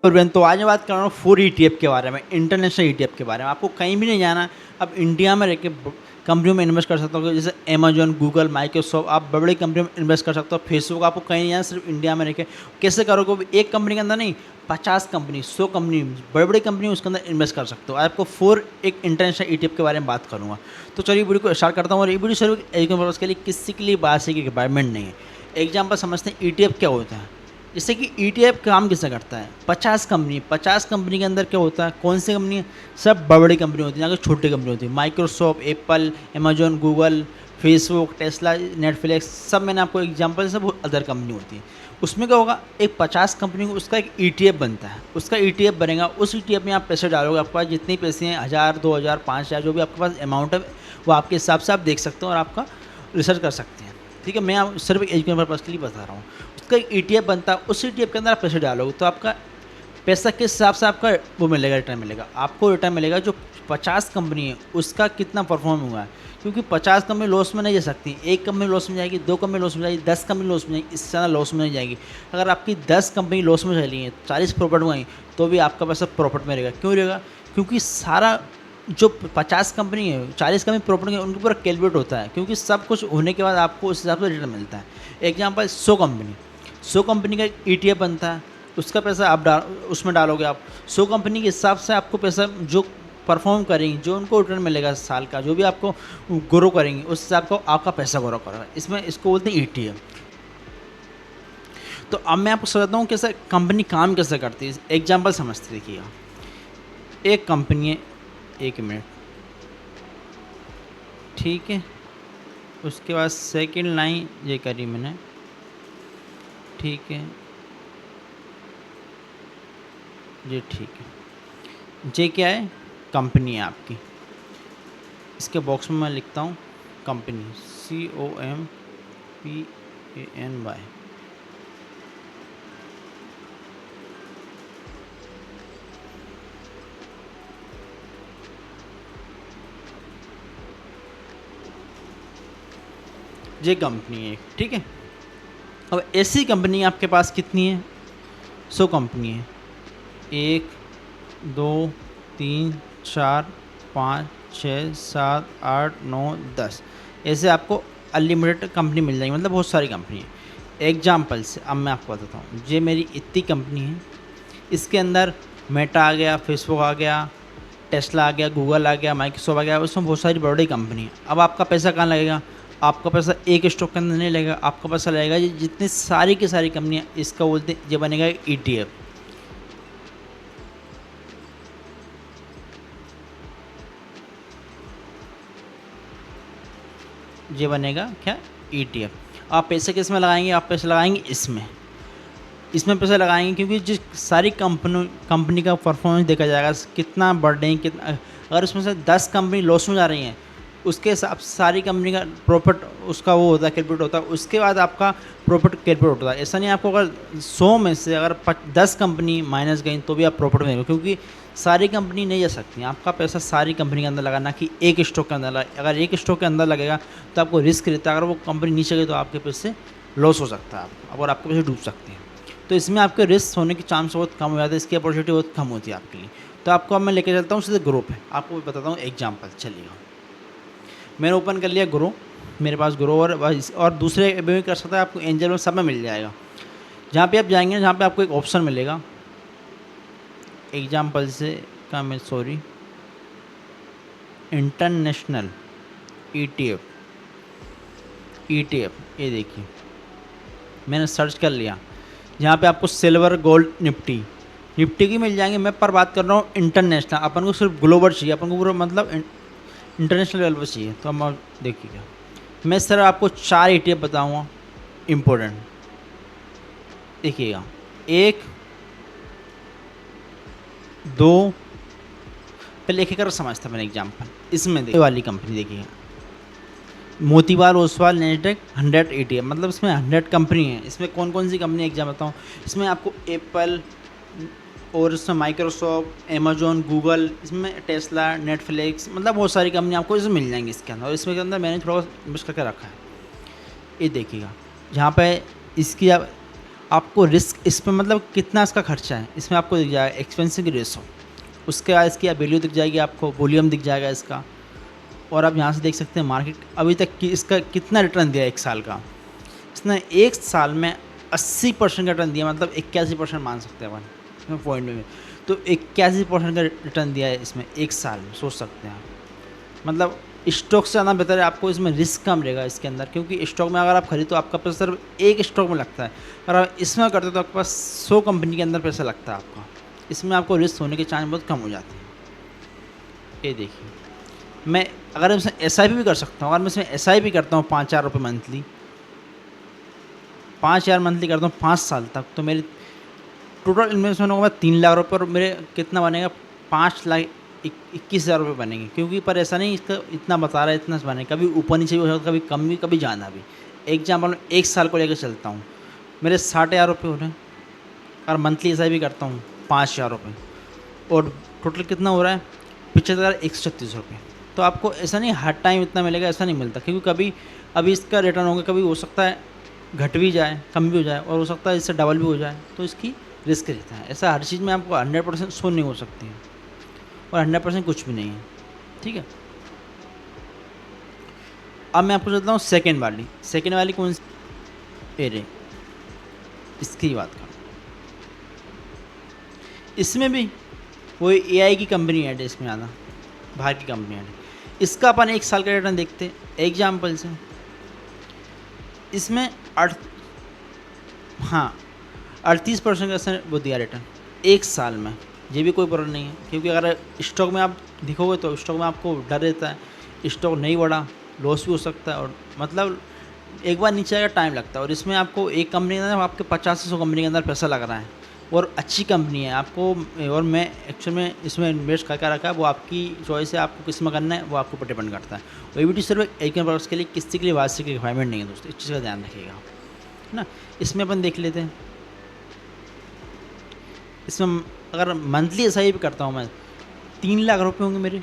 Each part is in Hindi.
एवरीवन, तो आज मैं बात कर रहा हूँ 4 ETF के बारे में, इंटरनेशनल ETF के बारे में। आपको कहीं भी नहीं जाना, आप इंडिया में रह के कंपनियों में इन्वेस्ट कर सकते हो। जैसे अमेजॉन, गूगल, माइक्रोसॉफ्ट, आप बड़ी बड़ी कंपनियों में इन्वेस्ट कर सकते हो। फेसबुक, आपको कहीं नहीं जाना, सिर्फ इंडिया में रह के। कैसे करोगे? एक कंपनी के अंदर नहीं, 50 कंपनी, 100 कंपनी, बड़ी बड़ी कंपनी उसके अंदर इन्वेस्ट कर सकते हो। आपको 4 एक इंटरनेशनल ETF के बारे में बात करूँगा। तो चलिए वीडियो को स्टार्ट करता हूँ। और ये वीडियो सिर्फ एजुकेशन पर्पज़ के लिए, किसी के लिए बात की रिक्वायरमेंट नहीं है। एग्जाम्पल समझते हैं ETF क्या होता है। जैसे कि ETF काम कैसे करता है। 50 कंपनी के अंदर क्या होता है, कौन सी कंपनी है? सब बड़ी बड़ी कंपनी होती है, यहाँ छोटी कंपनी होती है। Microsoft, Apple, Amazon, Google, Facebook, Tesla, Netflix, सब मैंने आपको एग्जांपल, सब अदर कंपनी होती है। उसमें क्या होगा, एक 50 कंपनी को उसका एक ETF बनता है। उसका ETF बनेगा, उस ETF में आप पैसे डालोगे। आपके पास जितने पैसे हैं, 1000, 2000, 5000, जो भी आपके पास अमाउंट है, वो आपके हिसाब से आप देख सकते हो और आपका रिसर्च कर सकते हैं। ठीक है, मैं आप सिर्फ एजुकेशन पर्पज़ के लिए बता रहा हूँ। उसका एक ETF बनता है, उस ETF के अंदर आप पैसे डालोगे तो आपका पैसा किस हिसाब से आपका वो मिलेगा, रिटर्न मिलेगा। आपको रिटर्न मिलेगा जो 50 कंपनी है उसका कितना परफॉर्म हुआ है। क्योंकि 50 कंपनी लॉस में नहीं जा सकती। एक कंपनी लॉस में जाएगी, 2 कंपनी लॉस में जाएगी, 10 कंपनी लॉस में जाएगी, इससे ज़्यादा लॉस में नहीं जाएगी। अगर आपकी 10 कंपनी लॉस में चली हैं, 40 प्रॉफिट में आई, तो भी आपका पैसा प्रॉफिट में रहेगा। क्यों रहेगा? क्योंकि सारा जो 50 कंपनी है, 40 कंपनी प्रॉफिट में, उनके ऊपर कैलकुलेट होता है। क्योंकि सब कुछ होने के बाद आपको उस हिसाब से रिटर्न मिलता है। एग्जाम्पल 100 कंपनी का ETF बनता है, उसका पैसा आप उसमें डालोगे। आप 100 कंपनी के हिसाब से आपको पैसा जो परफॉर्म करेंगे, जो उनको रिटर्न मिलेगा साल का, जो भी आपको ग्रो करेंगे, उस हिसाब को आपका पैसा ग्रो करेगा। इसमें इसको बोलते हैं ETF। तो अब मैं आपको समझाता हूँ कैसे कंपनी काम कैसे करती है। एग्जाम्पल समझते देखिएगा। एक कंपनी है, 1 मिनट, ठीक है। उसके बाद सेकंड लाइन ये करी मैंने, ठीक है जी, ठीक है। जे क्या है? कंपनी है आपकी। इसके बॉक्स में मैं लिखता हूँ कंपनी, COMPANY। ये कंपनी है, ठीक है। अब ऐसी कंपनी आपके पास कितनी है? 100 कंपनी है। 1, 2, 3, 4, 5, 6, 7, 8, 9, 10, ऐसे आपको अनलिमिटेड कंपनी मिल जाएगी। मतलब बहुत सारी कंपनी है। एग्जाम्पल से अब मैं आपको बताता हूँ। ये मेरी इतनी कंपनी है, इसके अंदर मेटा आ गया, फेसबुक आ गया, टेस्ला आ गया, गूगल आ गया, माइक्रोसॉफ्ट आ गया, उसमें बहुत सारी बड़ी कंपनी है। अब आपका पैसा कहाँ लगेगा? आपका पैसा एक स्टॉक के अंदर नहीं लगेगा। आपका पैसा लगेगा जितनी सारी की सारी कंपनियाँ, इसका बोलते हैं, ये बनेगा ETF। ये बनेगा क्या? ETF। आप पैसे किस में लगाएंगे? आप पैसे लगाएंगे इसमें पैसे लगाएंगे, क्योंकि जिस सारी कंपनी का परफॉर्मेंस देखा जाएगा, कितना बढ़ कितना। अगर उसमें से 10 कंपनी लॉस में जा रही हैं, उसके हिसाब से सारी कंपनी का प्रॉफिट उसका वो होता है, कैलकुलेट होता है। उसके बाद आपका प्रॉफिट कैलकुलेट होता है। ऐसा नहीं आपको अगर 100 में से अगर 10 कंपनी माइनस गई तो भी आप प्रॉफिट में रहेंगे, क्योंकि सारी कंपनी नहीं जा सकती। आपका पैसा सारी कंपनी के अंदर लगाना, कि एक स्टॉक के अंदर लगा। अगर एक स्टॉक के अंदर लगेगा तो आपको रिस्क रहता है। अगर वो कंपनी नीचे गई तो आपके पैसे लॉस हो सकता है आपको, और आपके पैसे डूब सकते हैं। तो इसमें आपके रिस्क होने की चांस बहुत कम हो जाता है, इसकी अपॉर्चुनिटी बहुत कम होती है आपके लिए। तो आपको अब मैं लेके चलता हूँ सीधे ग्रुप है, आपको बताता हूँ एग्जाम्पल। चलिएगा, मैंने ओपन कर लिया ग्रो। मेरे पास ग्रो और दूसरे भी कर सकता है, आपको एंजल में सब में मिल जाएगा। जहाँ पे आप जाएंगे, जहाँ पे आपको एक ऑप्शन मिलेगा एग्जाम्पल से का मैं सॉरी इंटरनेशनल ETF। ये देखिए, मैंने सर्च कर लिया। जहाँ पे आपको सिल्वर, गोल्ड, निफ्टी की मिल जाएंगे। मैं पर बात कर रहा हूँ इंटरनेशनल। अपन को सिर्फ ग्लोबल चाहिए, अपन को पूरा मतलब इंटरनेशनल लेवल पर चाहिए। तो हम देखिएगा, मैं सर आपको 4 ETF बताऊँगा इम्पोर्टेंट। देखिएगा, 1, 2, पहले एक कर समझता मैंने एग्जाम्पल। इसमें देखिए वाली कंपनी देखिएगा, मोतीबाग ओसवाल नेस्डैक 100 ETF, मतलब इसमें 100 कंपनी है। इसमें कौन कौन सी कंपनी एग्जाम बताऊँ? इसमें आपको एप्पल, और इसमें माइक्रोसॉफ्ट, अमेजॉन, गूगल, इसमें टेस्ला, नेटफ्लिक्स, मतलब बहुत सारी कंपनी आपको इसमें मिल जाएंगी इसके अंदर। और इसमें के अंदर मैंने थोड़ा इन्वेस्ट करके रखा है। ये देखिएगा, जहाँ पे इसकी आपको रिस्क इसमें मतलब कितना इसका खर्चा है, इसमें आपको दिख जाएगा एक्सपेंसिव की रेशो, उसके बाद इसकी वैल्यू दिख जाएगी, आपको वॉल्यूम दिख जाएगा इसका, और आप यहाँ से देख सकते हैं मार्केट अभी तक कि इसका कितना रिटर्न दिया है 1 साल का। इसने 1 साल में 80% का रिटर्न दिया, मतलब 81% मान सकते हैं अपन पॉइंट में। तो 81% का रिटर्न दिया है इसमें 1 साल में, सोच सकते हैं आप। मतलब स्टॉक से ज़्यादा बेहतर है, आपको इसमें रिस्क कम रहेगा इसके अंदर, क्योंकि स्टॉक में अगर आप खरीदो तो आपका पैसा सिर्फ एक स्टॉक में लगता है, और आप इसमें करते हो तो आपके पास 100 कंपनी के अंदर पैसा लगता है आपका। इसमें आपको रिस्क होने के चांस बहुत कम हो जाते हैं। ये देखिए, मैं अगर इसमें SIP भी कर सकता हूँ, अगर मैं इसमें SIP करता हूँ 5,000 रुपये मंथली, 5,000 मंथली करता हूँ 5 साल तक, तो मेरी टोटल इन्वेस्टमेंट होगा 3 लाख रुपये, और मेरे कितना बनेगा 5,21,000 रुपये बनेंगे। क्योंकि पर ऐसा नहीं इसका इतना बता रहा है इतना बनेगा, कभी ऊपर नीचे भी हो सकता है, कभी कम भी कभी ज़्यादा भी। एग्जाम्पल 1 साल को लेकर चलता हूँ, मेरे 60,000 रुपये हो रहे हैं, और मंथली SIP करता हूँ 5,000 रुपये, और टोटल कितना हो रहा है 75,136 रुपये। तो आपको ऐसा नहीं हर टाइम इतना मिलेगा, ऐसा नहीं मिलता, क्योंकि कभी अभी इसका रिटर्न होगा, कभी हो सकता है घट भी जाए, कम भी हो जाए, और हो सकता है इससे डबल भी हो जाए, तो इसकी रिस्क रहता है। ऐसा हर चीज़ में आपको 100% शो नहीं हो सकती है, और 100% कुछ भी नहीं है, ठीक है। अब मैं आपको बताता हूँ सेकेंड वाली कौन सी एरे, इसकी बात करूँ। इसमें भी वही AI की कंपनी ऐड है, इसमें ज़्यादा बाहर की कंपनी ऐड है। इसका अपन 1 साल का रिटर्न देखते हैं एग्जाम्पल से। इसमें 38% का इसने वो दिया रिटर्न 1 साल में। ये भी कोई प्रॉब्लम नहीं है, क्योंकि अगर स्टॉक में आप दिखोगे तो स्टॉक में आपको डर रहता है, स्टॉक नहीं बढ़ा लॉस भी हो सकता है, और मतलब एक बार नीचे आएगा टाइम लगता है। और इसमें आपको एक कंपनी के अंदर आपके 50 से 100 कंपनी के अंदर पैसा लग रहा है, और अच्छी कंपनी है आपको, और मैं एक्चुअल में इसमें इन्वेस्ट करके रखा है। वो आपकी चॉइस है, आपको किस में करना है वो आपके ऊपर डिपेंड करता है। वो EBT सिर्फ एक पर्पज़ के लिए, किसी के लिए वार्षिक रिक्वायरमेंट नहीं है दोस्तों, इस चीज़ का ध्यान रखिएगा, है ना। इसमें अपन देख लेते हैं, इसमें अगर मंथली SIP करता हूँ मैं 3 लाख रुपये होंगे मेरे,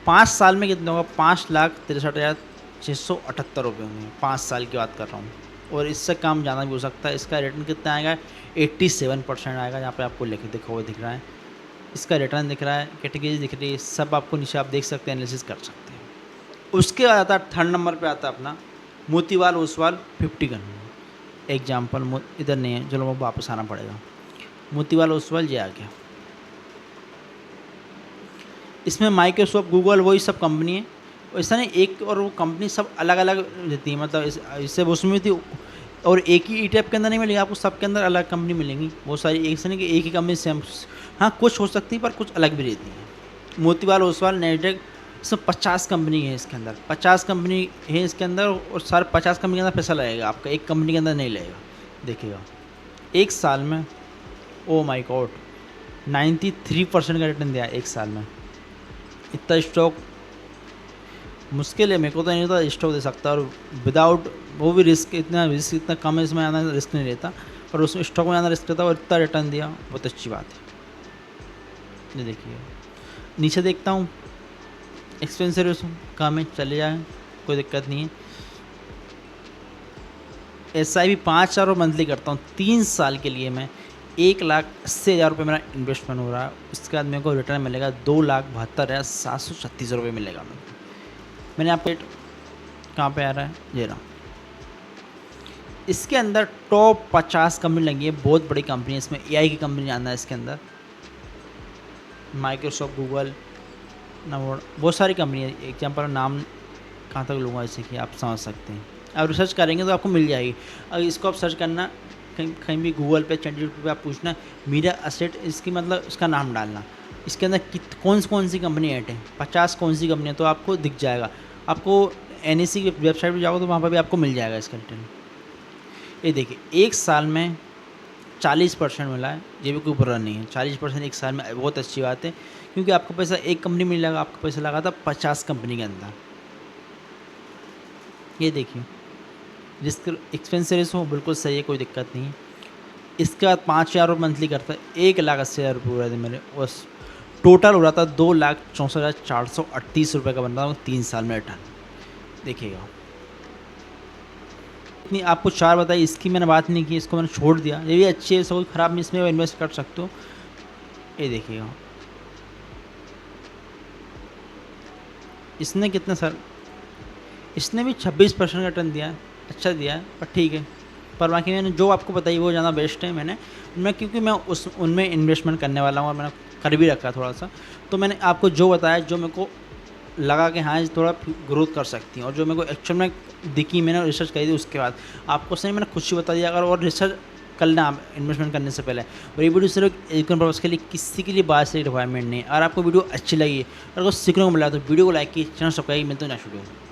5 साल में कितना होगा 5,63,678 रुपये होंगे, 5 साल की बात कर रहा हूँ। और इससे काम ज़्यादा भी हो सकता है। इसका रिटर्न कितना आएगा 87% आएगा, यहाँ पे आपको लिखा हुआ दिख रहा है, इसका रिटर्न दिख रहा है, कैटेगरी दिख रही है, सब आपको नीचे आप देख सकते हैं, एनालिसिस कर सकते हैं। उसके बाद आता है 3rd नंबर पे आता है अपना मोतीलाल ओसवाल 50 का एग्जाम्पल, इधर नहीं है, चलो वो वापस आना पड़ेगा। मोतीलाल ओसवाल ये आ गया। इसमें माइक्रोसॉफ्ट, गूगल, वही सब कंपनी है, ऐसा नहीं एक और वो कंपनी सब अलग अलग रहती है, मतलब इससे उसमें थी, और एक ही ETF के अंदर नहीं मिलेगी आपको, सबके अंदर अलग कंपनी मिलेंगी बहुत सारी, ऐसा नहीं कि एक ही कंपनी सेम। हाँ कुछ हो सकती है पर कुछ अलग भी रहती है। मोतीलाल ओसवाल नैस्डैक, इसमें 50 कंपनी है इसके अंदर, 50 कंपनी है इसके अंदर, और सारे 50 कंपनी के अंदर पैसा लगेगा आपका, एक कंपनी के अंदर नहीं लगेगा। देखिएगा 1 साल में, ओ माय गॉड 93% का रिटर्न दिया 1 साल में। इतना स्टॉक मुश्किल है, मेरे को तो नहीं होता स्टॉक दे सकता, और विदाउट वो भी रिस्क इतना कम है, इसमें आना रिस्क नहीं रहता, पर उसमें स्टॉक में आना रिस्क रहता है, और इतना रिटर्न दिया, बहुत अच्छी बात है। ये देखिए नीचे देखता हूँ, एक्सपेंस रेशो कम है, चले जाए कोई दिक्कत नहीं है। SIP 5,000 मंथली करता हूँ 3 साल के लिए, मैं 1,80,000 रुपये मेरा इन्वेस्टमेंट हो रहा है। उसके बाद मेरे को रिटर्न मिलेगा 2,72,736 रुपये मिलेगा मेरे को। मैंने आपको कहाँ पे आ रहा है, ये रहा। इसके अंदर टॉप 50 कंपनी लगी है, बहुत बड़ी कंपनी है। इसमें AI की कंपनी आना है इसके अंदर, माइक्रोसॉफ्ट, गूगल, नवोड, बहुत सारी कंपनी है। एग्जाम्पल नाम कहाँ तक लूँगा इसे कि आप समझ सकते हैं, आप रिसर्च करेंगे तो आपको मिल जाएगी। अगर इसको आप सर्च करना कहीं भी गूगल पे, ChatGPT पे आप पूछना मीडिया असेट, इसकी मतलब इसका नाम डालना, इसके अंदर कौन सी कंपनी ऐड है, 50 कौन सी कंपनी है, तो आपको दिख जाएगा। आपको NSE की वेबसाइट पर जाओगे तो वहाँ पर भी आपको मिल जाएगा इसका रिटर्न। ये देखिए 1 साल में 40% मिला है, ये भी कोई बुरा नहीं है। 40% 1 साल में बहुत अच्छी बात है, क्योंकि आपको पैसा एक कंपनी में लगा, आपका पैसा लगा था 50 कंपनी के अंदर। ये देखिए रिस्क एक्सपेंस रेशो बिल्कुल सही है, कोई दिक्कत नहीं है। इसके बाद 5,000 रुपये मंथली करता है, 1,80,000 रुपये हो रहे थे मेरे, बस टोटल हो रहा था 2,64,438 रुपये का बन रहा था 3 साल में रिटर्न। देखिएगा इतनी आपको 4 बताई, इसकी मैंने बात नहीं की, इसको मैंने छोड़ दिया। ये भी अच्छी है, इसका कोई ख़राब नहीं, इसमें इन्वेस्ट कर सकते हो। ये देखिएगा इसने कितने सर, इसने भी 26% का रिटर्न दिया है, अच्छा दिया है, पर ठीक है। पर बाकी मैंने जो आपको बताई वो ज़्यादा बेस्ट है। मैंने उनमें, क्योंकि मैं उनमें इन्वेस्टमेंट करने वाला हूँ और मैंने कर भी रखा है थोड़ा सा, तो मैंने आपको जो बताया, जो मेरे को लगा कि हाँ ये थोड़ा ग्रोथ कर सकती हैं और जो मेरे को एक्चुअल में दिखी, मैंने रिसर्च करी थी उसके बाद आपको सही मैंने खुद से बता दिया। अगर और रिसर्च कर लेना आप इन्वेस्टमेंट करने से पहले। और ये वीडियो सिर्फ इनकम पर्पज़ के लिए, किसी के लिए बात से रिक्वायरमेंट नहीं है। अगर आपको वीडियो अच्छी लगी, अगर कुछ सीखने को मिला तो वीडियो को लाइक कीजिए, चैनल सब्सक्राइब। मिलते हैं नेक्स्ट वीडियो में।